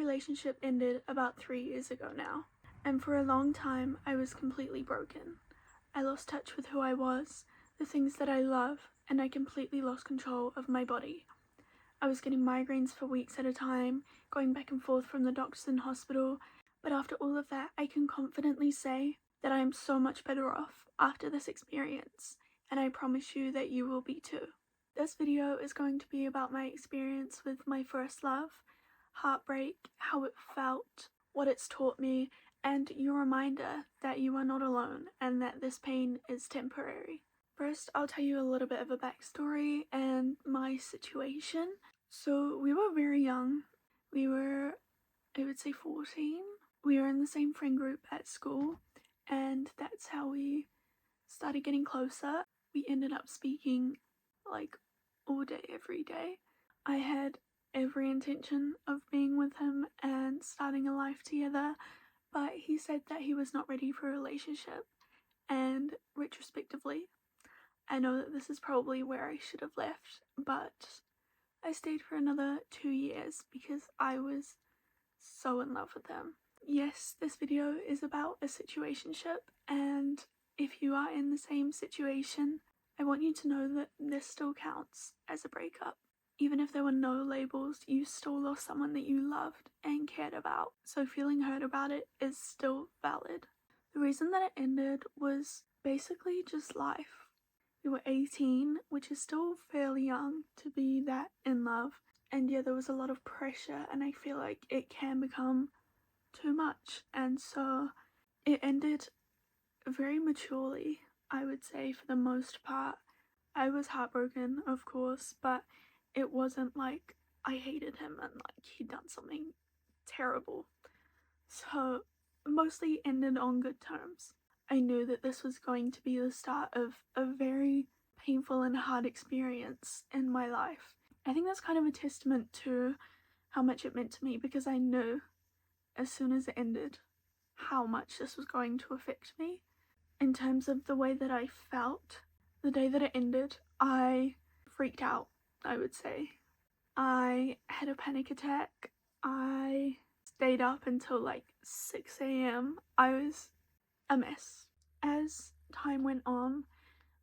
relationship ended about 3 years ago now, and for a long time I was completely broken. I lost touch with who I was, the things that I love, and I completely lost control of my body. I was getting migraines for weeks at a time, going back and forth from the doctors and hospital, but after all of that, I can confidently say that I am so much better off after this experience, and I promise you that you will be too. This video is going to be about my experience with my first love, heartbreak, how it felt, what it's taught me, and your reminder that you are not alone and that this pain is temporary. First, I'll tell you a little bit of a backstory and my situation. So we were very young. We were, I would say 14. We were in the same friend group at school, and that's how we started getting closer. We ended up speaking like all day, every day. I had every intention of being with him and starting a life together, but he said that he was not ready for a relationship, and retrospectively, I know that this is probably where I should have left, but I stayed for another 2 years because I was so in love with him. Yes, this video is about a situationship, and if you are in the same situation, I want you to know that this still counts as a breakup. Even if there were no labels, you still lost someone that you loved and cared about, so feeling hurt about it is still valid. The reason that it ended was basically just life. We were 18, which is still fairly young to be that in love, and yeah, there was a lot of pressure, and I feel like it can become too much, and so it ended very maturely, I would say, for the most part. I was heartbroken, of course, but it wasn't like I hated him and like he'd done something terrible. So mostly ended on good terms. I knew that this was going to be the start of a very painful and hard experience in my life. I think that's kind of a testament to how much it meant to me, because I knew as soon as it ended how much this was going to affect me. In terms of the way that I felt, the day that it ended, I freaked out, I would say. I had a panic attack. I stayed up until like 6 a.m. I was a mess. As time went on,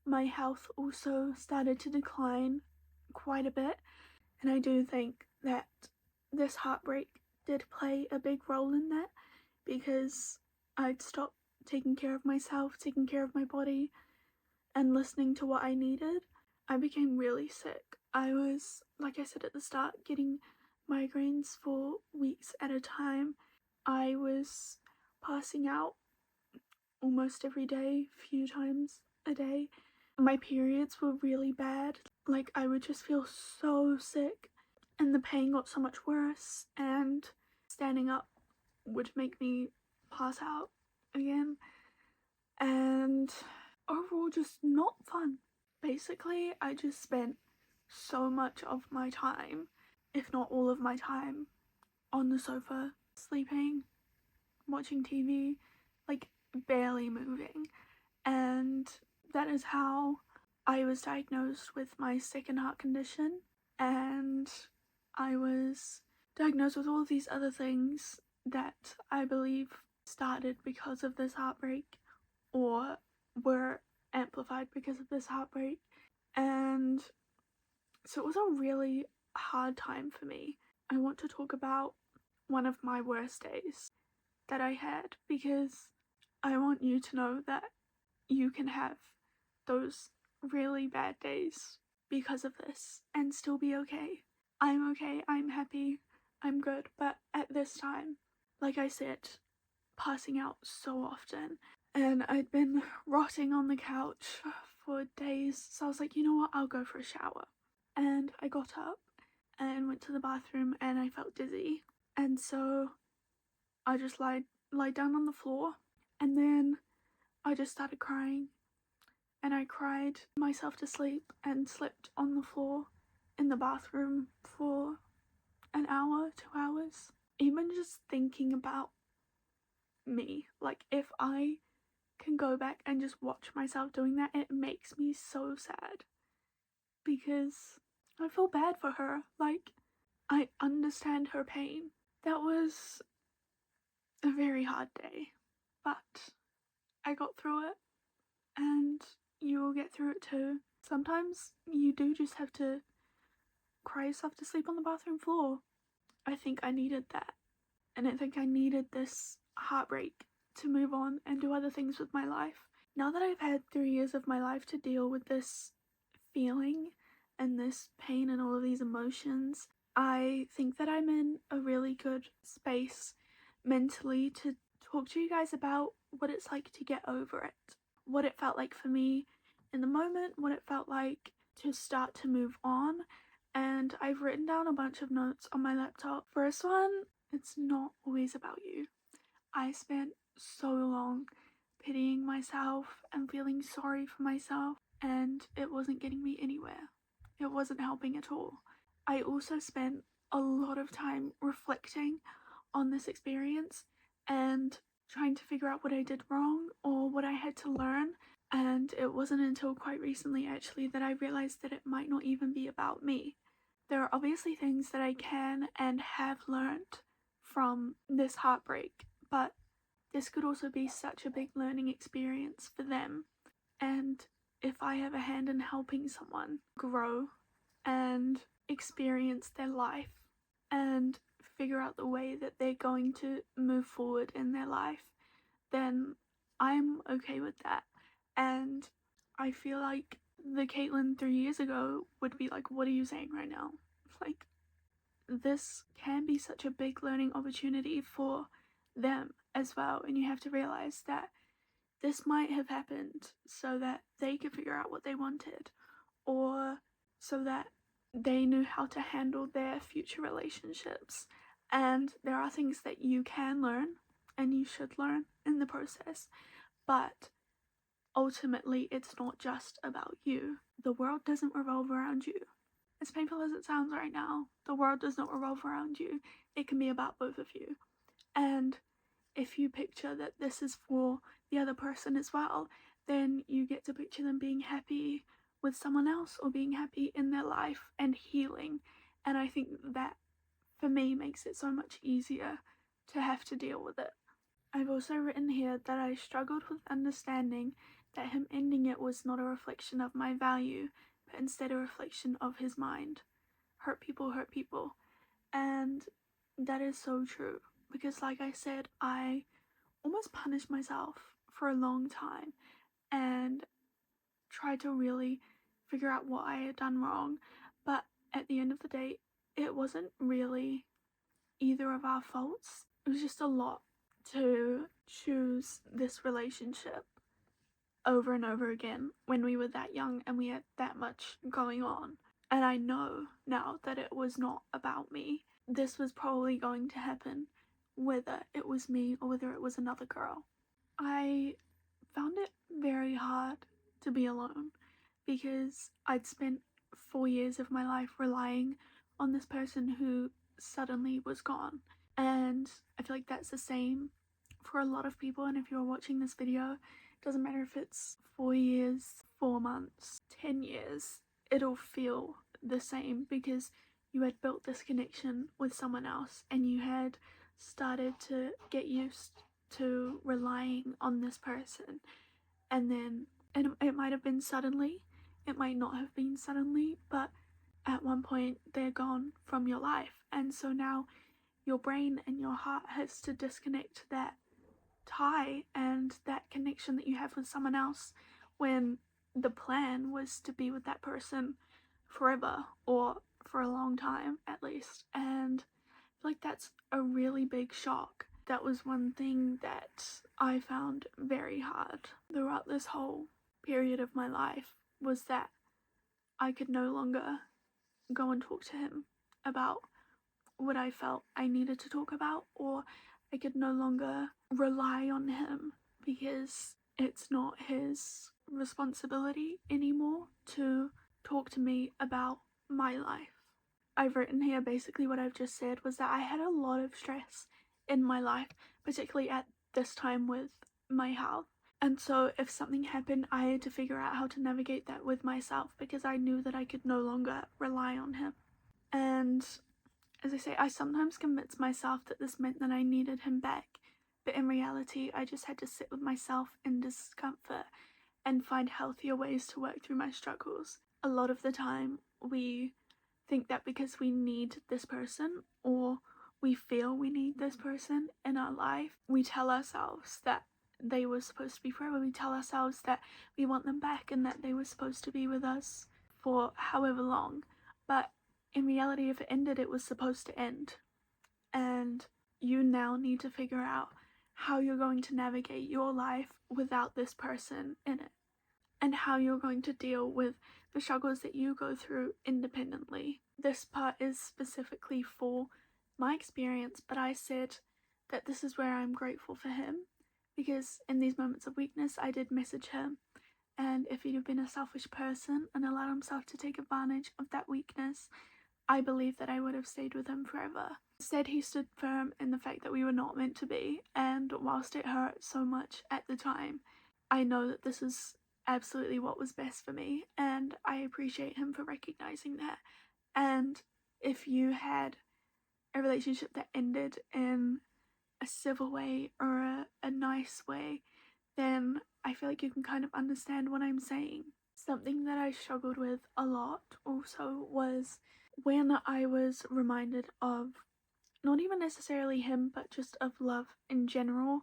my health also started to decline quite a bit, and I do think that this heartbreak did play a big role in that, because I'd stopped taking care of myself, taking care of my body, and listening to what I needed. I became really sick. I was, like I said at the start, getting migraines for weeks at a time. I was passing out almost every day, few times a day. My periods were really bad. Like, I would just feel so sick, and the pain got so much worse, and standing up would make me pass out again, and overall just not fun. Basically, I just spent so much of my time, if not all of my time, on the sofa, sleeping, watching TV, like barely moving. And that is how I was diagnosed with my second heart condition, and I was diagnosed with all of these other things that I believe started because of this heartbreak, or were amplified because of this heartbreak. And so it was a really hard time for me. I want to talk about one of my worst days that I had, because I want you to know that you can have those really bad days because of this and still be okay. I'm okay, I'm happy, I'm good, but at this time, like I said, passing out so often, and I'd been rotting on the couch for days, so I was like, you know what, I'll go for a shower. And I got up and went to the bathroom, and I felt dizzy, and so I just lied down on the floor, and then I just started crying, and I cried myself to sleep and slept on the floor in the bathroom for an hour, 2 hours. Even just thinking about me, like if I can go back and just watch myself doing that, it makes me so sad, because I feel bad for her. Like, I understand her pain, That was a very hard day, but I got through it, and you will get through it too. Sometimes you do just have to cry yourself to sleep on the bathroom floor. I think I needed that, and I think I needed this heartbreak to move on and do other things with my life. Now that I've had 3 years of my life to deal with this feeling and this pain and all of these emotions, I think that I'm in a really good space mentally to talk to you guys about what it's like to get over it, what it felt like for me in the moment, what it felt like to start to move on. And I've written down a bunch of notes on my laptop. First one, it's not always about you. I spent so long pitying myself and feeling sorry for myself, and it wasn't getting me anywhere. It wasn't helping at all. I also spent a lot of time reflecting on this experience and trying to figure out what I did wrong or what I had to learn. And it wasn't until quite recently, actually, that I realized that it might not even be about me. There are obviously things that I can and have learned from this heartbreak, but this could also be such a big learning experience for them. And if I have a hand in helping someone grow and experience their life and figure out the way that they're going to move forward in their life, then I'm okay with that. And I feel like the Caitlin 3 years ago would be like, what are you saying right now? Like, this can be such a big learning opportunity for them as well. And you have to realize that this might have happened so that they could figure out what they wanted, or so that they knew how to handle their future relationships. And there are things that you can learn and you should learn in the process, but ultimately it's not just about you. The world doesn't revolve around you. As painful as it sounds right now, the world does not revolve around you. It can be about both of you. And if you picture that this is for the other person as well, then you get to picture them being happy with someone else or being happy in their life and healing. And I think that, for me, makes it so much easier to have to deal with it. I've also written here that I struggled with understanding that him ending it was not a reflection of my value, but instead a reflection of his mind. Hurt people hurt people. And that is so true. Because like I said, I almost punished myself for a long time and tried to really figure out what I had done wrong. But at the end of the day, it wasn't really either of our faults. It was just a lot to choose this relationship over and over again when we were that young and we had that much going on. And I know now that it was not about me. This was probably going to happen whether it was me or whether it was another girl. I found it very hard to be alone because I'd spent 4 years of my life relying on this person who suddenly was gone. And I feel like that's the same for a lot of people. And if you're watching this video, it doesn't matter if it's 4 years, 4 months, 10 years, it'll feel the same because you had built this connection with someone else and you had started to get used to relying on this person. And then it might have been suddenly, it might not have been suddenly, but at one point they're gone from your life. And so now your brain and your heart has to disconnect that tie and that connection that you have with someone else when the plan was to be with that person forever or for a long time at least. And I feel like that's a really big shock. That was one thing that I found very hard throughout this whole period of my life, was that I could no longer go and talk to him about what I felt I needed to talk about, or I could no longer rely on him because it's not his responsibility anymore to talk to me about my life. I've written here basically what I've just said was that I had a lot of stress in my life, particularly at this time with my health. And so if something happened, I had to figure out how to navigate that with myself because I knew that I could no longer rely on him. And as I say, I sometimes convinced myself that this meant that I needed him back, but in reality, I just had to sit with myself in discomfort and find healthier ways to work through my struggles. A lot of the time, we think that because we need this person, or we feel we need this person in our life, we tell ourselves that they were supposed to be forever. We tell ourselves that we want them back and that they were supposed to be with us for however long. But in reality, if it ended, it was supposed to end. And you now need to figure out how you're going to navigate your life without this person in it, and how you're going to deal with the struggles that you go through independently. This part is specifically for my experience, but I said that this is where I'm grateful for him, because in these moments of weakness, I did message him, and if he'd have been a selfish person and allowed himself to take advantage of that weakness, I believe that I would have stayed with him forever. Instead, he stood firm in the fact that we were not meant to be, and whilst it hurt so much at the time, I know that this is absolutely what was best for me, and I appreciate him for recognizing that. And if you had a relationship that ended in a civil way or a nice way, then I feel like you can kind of understand what I'm saying. Something that I struggled with a lot also was when I was reminded of not even necessarily him, but just of love in general.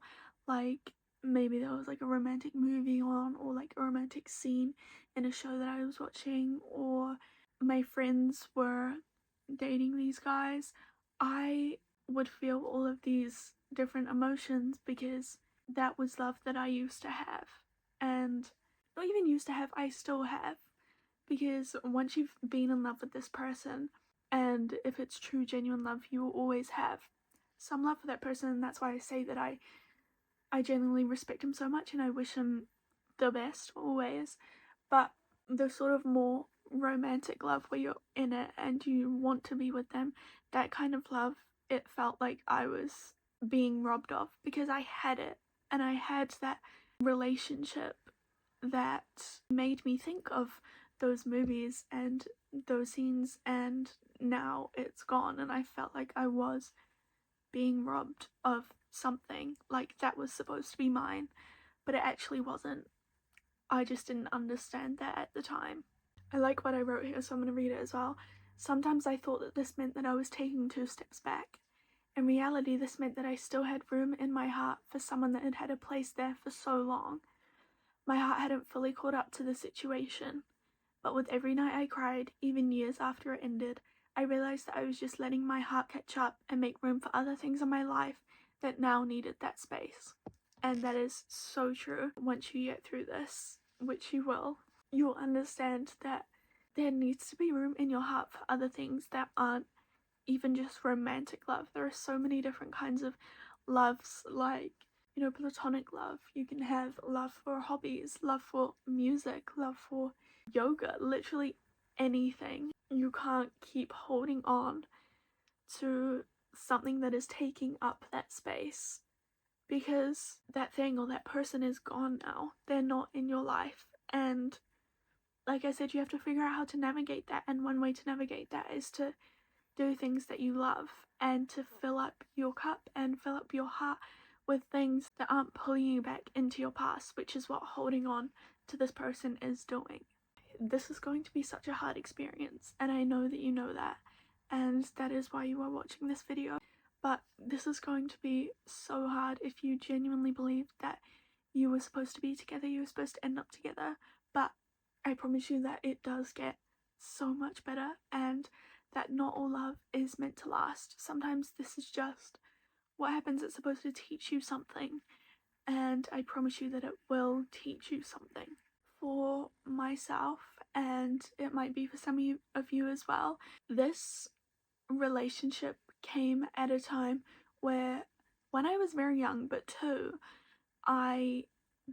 Like, maybe there was like a romantic movie on, or like a romantic scene in a show that I was watching, or my friends were dating these guys. I would feel all of these different emotions because that was love that I used to have. And not even used to have, I still have. Because once you've been in love with this person, and if it's true, genuine love, you will always have some love for that person. And that's why I say that I genuinely respect him so much and I wish him the best always. But the sort of more romantic love where you're in it and you want to be with them, that kind of love, it felt like I was being robbed of, because I had it and I had that relationship that made me think of those movies and those scenes, and now it's gone, and I felt like I was being robbed of something, like that was supposed to be mine, but it actually wasn't. I just didn't understand that at the time. I like what I wrote here, so I'm going to read it as well. Sometimes I thought that this meant that I was taking 2 steps back. In reality, this meant that I still had room in my heart for someone that had had a place there for so long. My heart hadn't fully caught up to the situation. But with every night I cried, even years after it ended, I realized that I was just letting my heart catch up and make room for other things in my life that now needed that space. And that is so true. Once you get through this, which you will, you'll understand that there needs to be room in your heart for other things that aren't even just romantic love. There are so many different kinds of loves, like, platonic love. You can have love for hobbies, love for music, love for yoga, literally anything. You can't keep holding on to something that is taking up that space, because that thing or that person is gone now. They're not in your life. And like I said, you have to figure out how to navigate that. And one way to navigate that is to do things that you love and to fill up your cup and fill up your heart with things that aren't pulling you back into your past, which is what holding on to this person is doing. This is going to be such a hard experience, and I know that you know that, and that is why you are watching this video. But this is going to be so hard if you genuinely believe that you were supposed to be together, you were supposed to end up together. But I promise you that it does get so much better, and that not all love is meant to last. Sometimes this is just what happens. It's supposed to teach you something, and I promise you that it will teach you something. For myself, and it might be for some of you as well, this relationship came at a time where, when I was very young, but too, I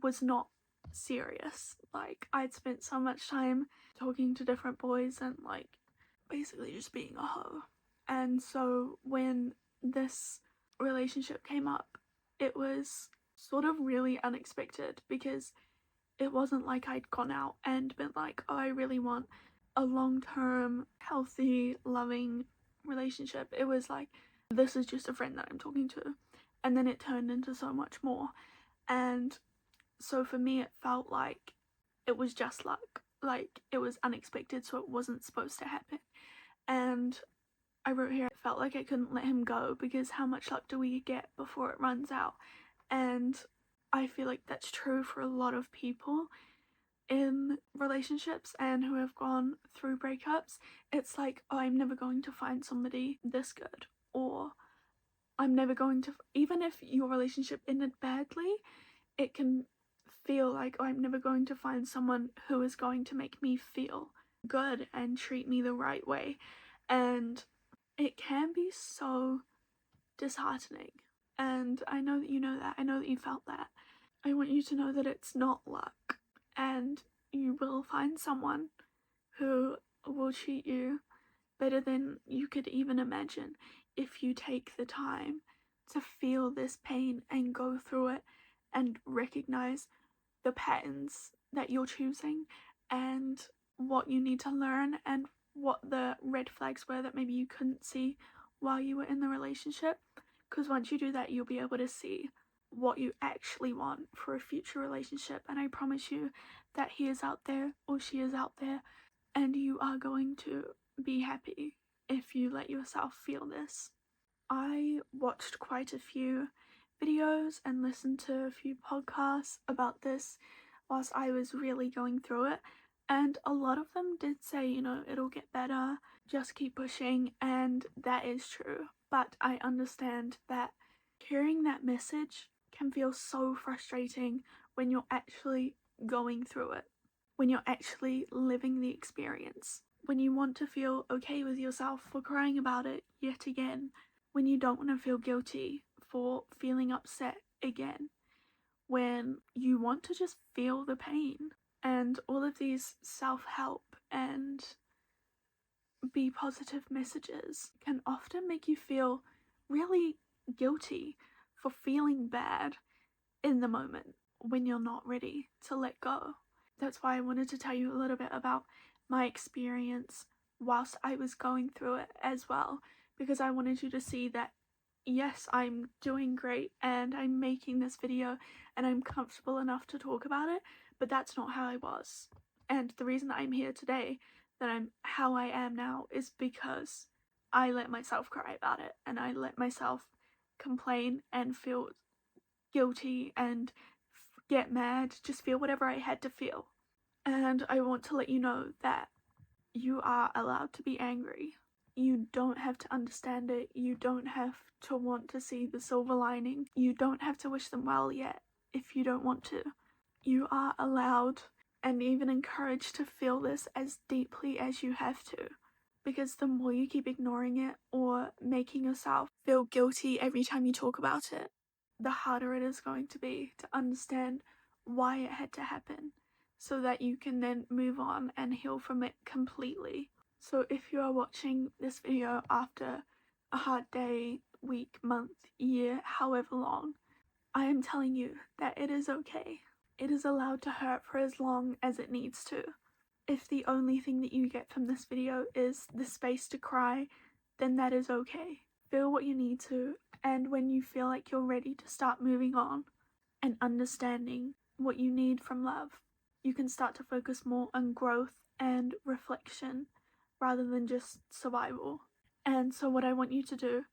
was not serious. Like, I'd spent so much time talking to different boys and like basically just being a hoe. And so when this relationship came up, it was sort of really unexpected, because it wasn't like I'd gone out and been like, oh, I really want a long-term, healthy, loving relationship, it was like, this is just a friend that I'm talking to. And then it turned into so much more. And so for me, it felt like it was just luck. Like, it was unexpected, so it wasn't supposed to happen. And I wrote here, it felt like I couldn't let him go, because how much luck do we get before it runs out? And I feel like that's true for a lot of people in relationships and who have gone through breakups. It's like, oh, I'm never going to find somebody this good, or I'm never going to, even if your relationship ended badly, it can feel like, oh, I'm never going to find someone who is going to make me feel good and treat me the right way. And it can be so disheartening. And I know that you know that. I know that you felt that. I want you to know that it's not luck. And you will find someone who will treat you better than you could even imagine if you take the time to feel this pain and go through it and recognize the patterns that you're choosing and what you need to learn and what the red flags were that maybe you couldn't see while you were in the relationship. Because once you do that, you'll be able to see what you actually want for a future relationship. And I promise you that he is out there, or she is out there, and you are going to be happy if you let yourself feel this. I watched quite a few videos and listened to a few podcasts about this whilst I was really going through it, and a lot of them did say, you know, it'll get better, just keep pushing, and that is true. But I understand that hearing that message can feel so frustrating when you're actually going through it, when you're actually living the experience, when you want to feel okay with yourself for crying about it yet again, when you don't want to feel guilty for feeling upset again, when you want to just feel the pain. And all of these self-help and be positive messages can often make you feel really guilty for feeling bad in the moment when you're not ready to let go. That's why I wanted to tell you a little bit about my experience whilst I was going through it as well, because I wanted you to see that yes, I'm doing great and I'm making this video and I'm comfortable enough to talk about it, but that's not how I was. And the reason that I'm here today, that I'm how I am now, is because I let myself cry about it, and I let myself complain and feel guilty and get mad, just feel whatever I had to feel. And I want to let you know that you are allowed to be angry. You don't have to understand it. You don't have to want to see the silver lining. You don't have to wish them well yet if you don't want to. You are allowed and even encouraged to feel this as deeply as you have to. Because the more you keep ignoring it or making yourself feel guilty every time you talk about it, the harder it is going to be to understand why it had to happen, so that you can then move on and heal from it completely. So if you are watching this video after a hard day, week, month, year, however long, I am telling you that it is okay. It is allowed to hurt for as long as it needs to. If the only thing that you get from this video is the space to cry, then that is okay. Feel what you need to, and when you feel like you're ready to start moving on and understanding what you need from love, you can start to focus more on growth and reflection rather than just survival. And so what I want you to do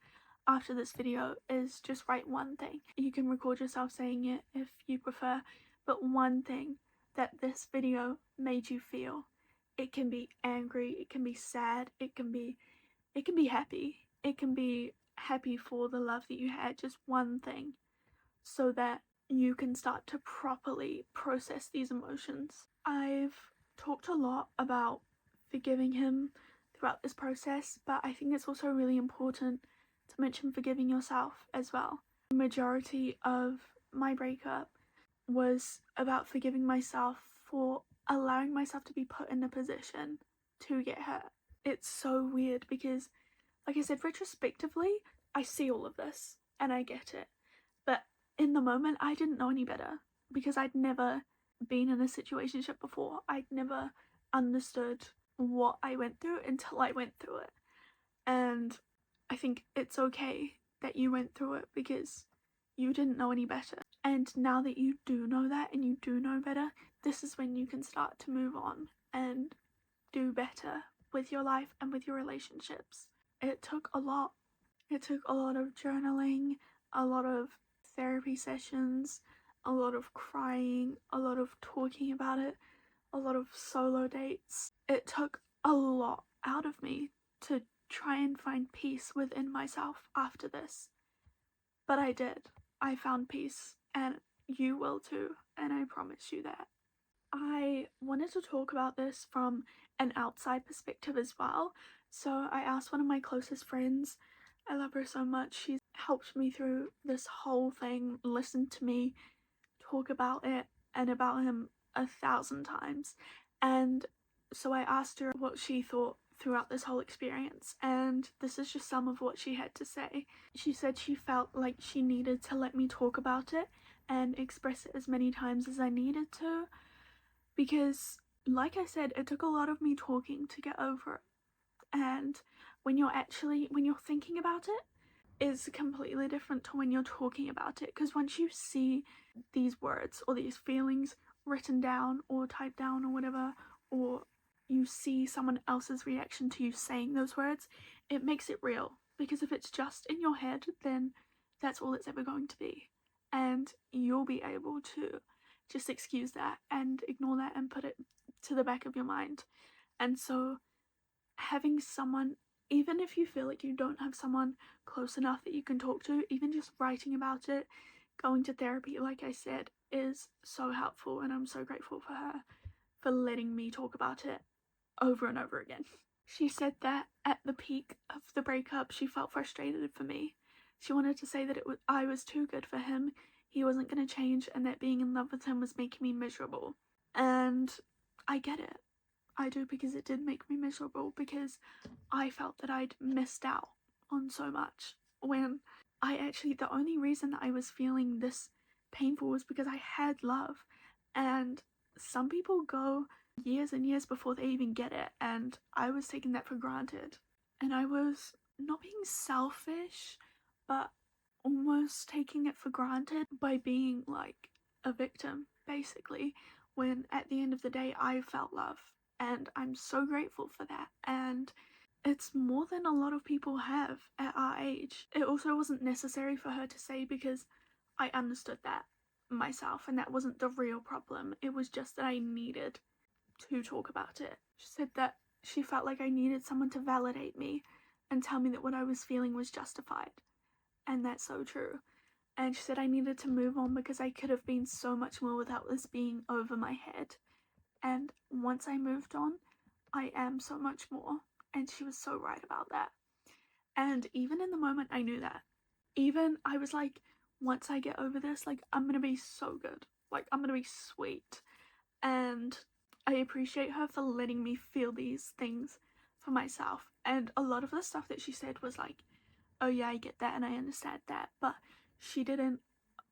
after this video is just write one thing. You can record yourself saying it if you prefer, but one thing that this video made you feel. It can be angry, it can be sad, it can be happy. It can be happy for the love that you had, just one thing, so that you can start to properly process these emotions. I've talked a lot about forgiving him throughout this process, but I think it's also really important to mention forgiving yourself as well. The majority of my breakup was about forgiving myself for allowing myself to be put in a position to get hurt. It's so weird because, like I said, retrospectively, I see all of this and I get it. But in the moment, I didn't know any better because I'd never been in a situationship before. I'd never understood what I went through until I went through it. And I think it's okay that you went through it because you didn't know any better. And now that you do know that and you do know better, this is when you can start to move on and do better with your life and with your relationships. It took a lot. It took a lot of journaling, a lot of therapy sessions, a lot of crying, a lot of talking about it, a lot of solo dates. It took a lot out of me to try and find peace within myself after this. But I did. I found peace, and you will too, and I promise you that. I wanted to talk about this from an outside perspective as well. So I asked one of my closest friends. I love her so much. She's helped me through this whole thing, listened to me talk about it and about him 1,000 times. And so I asked her what she thought throughout this whole experience, and this is just some of what she had to say. She said she felt like she needed to let me talk about it and express it as many times as I needed to, because like I said, it took a lot of me talking to get over it. And when you're thinking about it is completely different to when you're talking about it, because once you see these words or these feelings written down or typed down or whatever, or you see someone else's reaction to you saying those words, it makes it real. Because if it's just in your head, then that's all it's ever going to be, and you'll be able to just excuse that and ignore that and put it to the back of your mind. And so having someone, even if you feel like you don't have someone close enough that you can talk to, even just writing about it, going to therapy, like I said, is so helpful, and I'm so grateful for her for letting me talk about it over and over again. She said that at the peak of the breakup, she felt frustrated for me. She wanted to say that I was too good for him, he wasn't going to change, and that being in love with him was making me miserable. And I get it. I do, because it did make me miserable, because I felt that I'd missed out on so much, when the only reason that I was feeling this painful was because I had love. And some people go years and years before they even get it, and I was taking that for granted. And I was not being selfish, but almost taking it for granted by being like a victim, basically, when at the end of the day I felt love. And I'm so grateful for that. And it's more than a lot of people have at our age. It also wasn't necessary for her to say, because I understood that myself, and that wasn't the real problem. It was just that I needed to talk about it. She said that she felt like I needed someone to validate me and tell me that what I was feeling was justified. And that's so true. And she said I needed to move on because I could have been so much more without this being over my head. And once I moved on, I am so much more. And she was so right about that. And even in the moment, I knew that. Even I was like, once I get over this, like, I'm gonna be so good. Like, I'm gonna be sweet. And I appreciate her for letting me feel these things for myself. And a lot of the stuff that she said was like, oh yeah, I get that and I understand that, but she didn't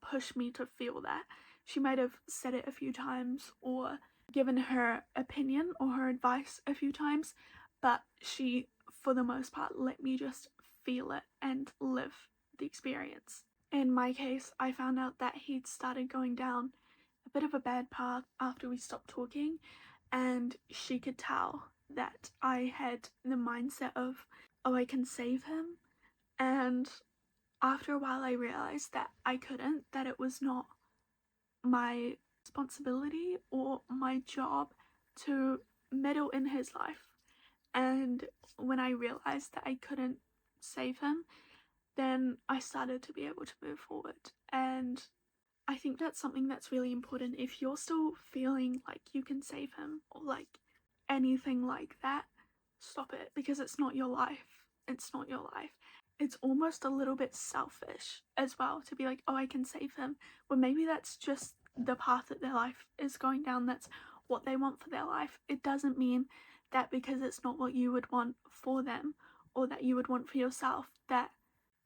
push me to feel that. She might have said it a few times or given her opinion or her advice a few times, but she, for the most part, let me just feel it and live the experience. In my case, I found out that he'd started going down a bit of a bad path after we stopped talking, and she could tell that I had the mindset of, oh, I can save him. And after a while I realized that I couldn't, that it was not my responsibility or my job to meddle in his life. And when I realized that I couldn't save him, then I started to be able to move forward. And I think that's something that's really important. If you're still feeling like you can save him or like anything like that, stop it, because it's not your life. It's not your life. It's almost a little bit selfish as well to be like, oh, I can save him. Well, maybe that's just the path that their life is going down. That's what they want for their life. It doesn't mean that because it's not what you would want for them or that you would want for yourself, that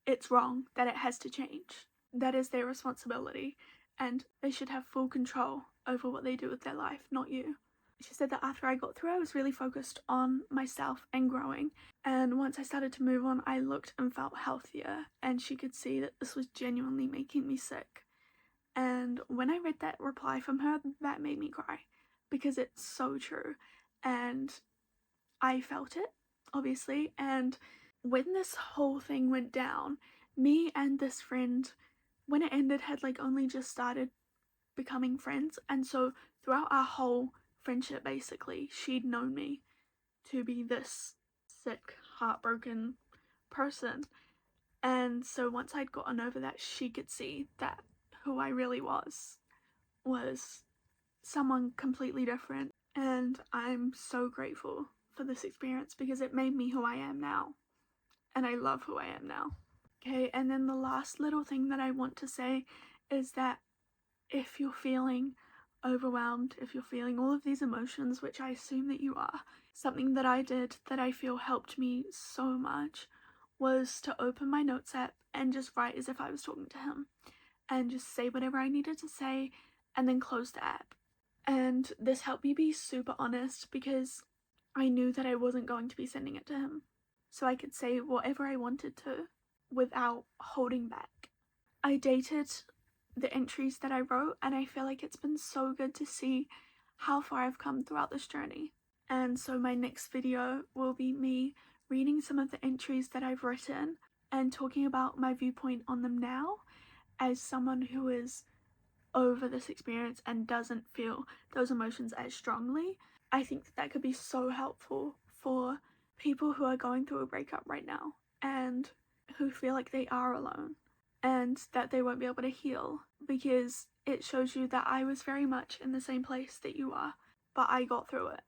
it's wrong, that it has to change. That is their responsibility, and they should have full control over what they do with their life, not you. she said that after I got through, I was really focused on myself and growing. And once I started to move on, I looked and felt healthier, and she could see that this was genuinely making me sick. And when I read that reply from her, that made me cry because it's so true. And I felt it, obviously. And when this whole thing went down, me and this friend, when it ended, had like only just started becoming friends. And so throughout our whole friendship, basically, she'd known me to be this sick, heartbroken person. And so once I'd gotten over that, she could see that who I really was someone completely different. And I'm so grateful for this experience because it made me who I am now. And I love who I am now. Okay, and then the last little thing that I want to say is that if you're feeling overwhelmed, if you're feeling all of these emotions, which I assume that you are, something that I did that I feel helped me so much was to open my notes app and just write as if I was talking to him and just say whatever I needed to say and then close the app. And this helped me be super honest because I knew that I wasn't going to be sending it to him. So I could say whatever I wanted to without holding back. I dated the entries that I wrote, and I feel like it's been so good to see how far I've come throughout this journey. And so my next video will be me reading some of the entries that I've written and talking about my viewpoint on them now as someone who is over this experience and doesn't feel those emotions as strongly. I think that could be so helpful for people who are going through a breakup right now and who feel like they are alone and that they won't be able to heal, because it shows you that I was very much in the same place that you are, but I got through it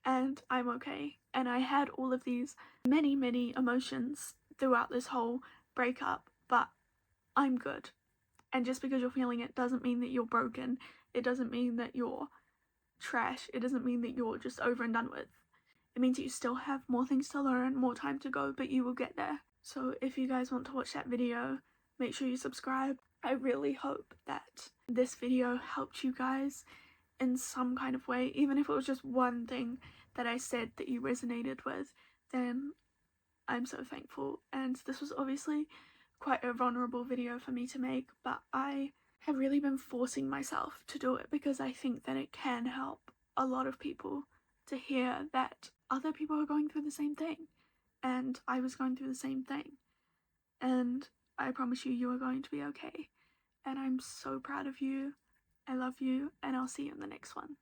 and I'm okay. And I had all of these many emotions throughout this whole breakup, but I'm good. And just because you're feeling it doesn't mean that you're broken. It doesn't mean that you're trash. It doesn't mean that you're just over and done with. It means that you still have more things to learn, more time to go, but you will get there. So if you guys want to watch that video, make sure you subscribe. I really hope that this video helped you guys in some kind of way. Even if it was just one thing that I said that you resonated with, then I'm so thankful. And this was obviously quite a vulnerable video for me to make, but I have really been forcing myself to do it because I think that it can help a lot of people to hear that other people are going through the same thing, and I was going through the same thing, and I promise you, you are going to be okay. And I'm so proud of you. I love you, and I'll see you in the next one.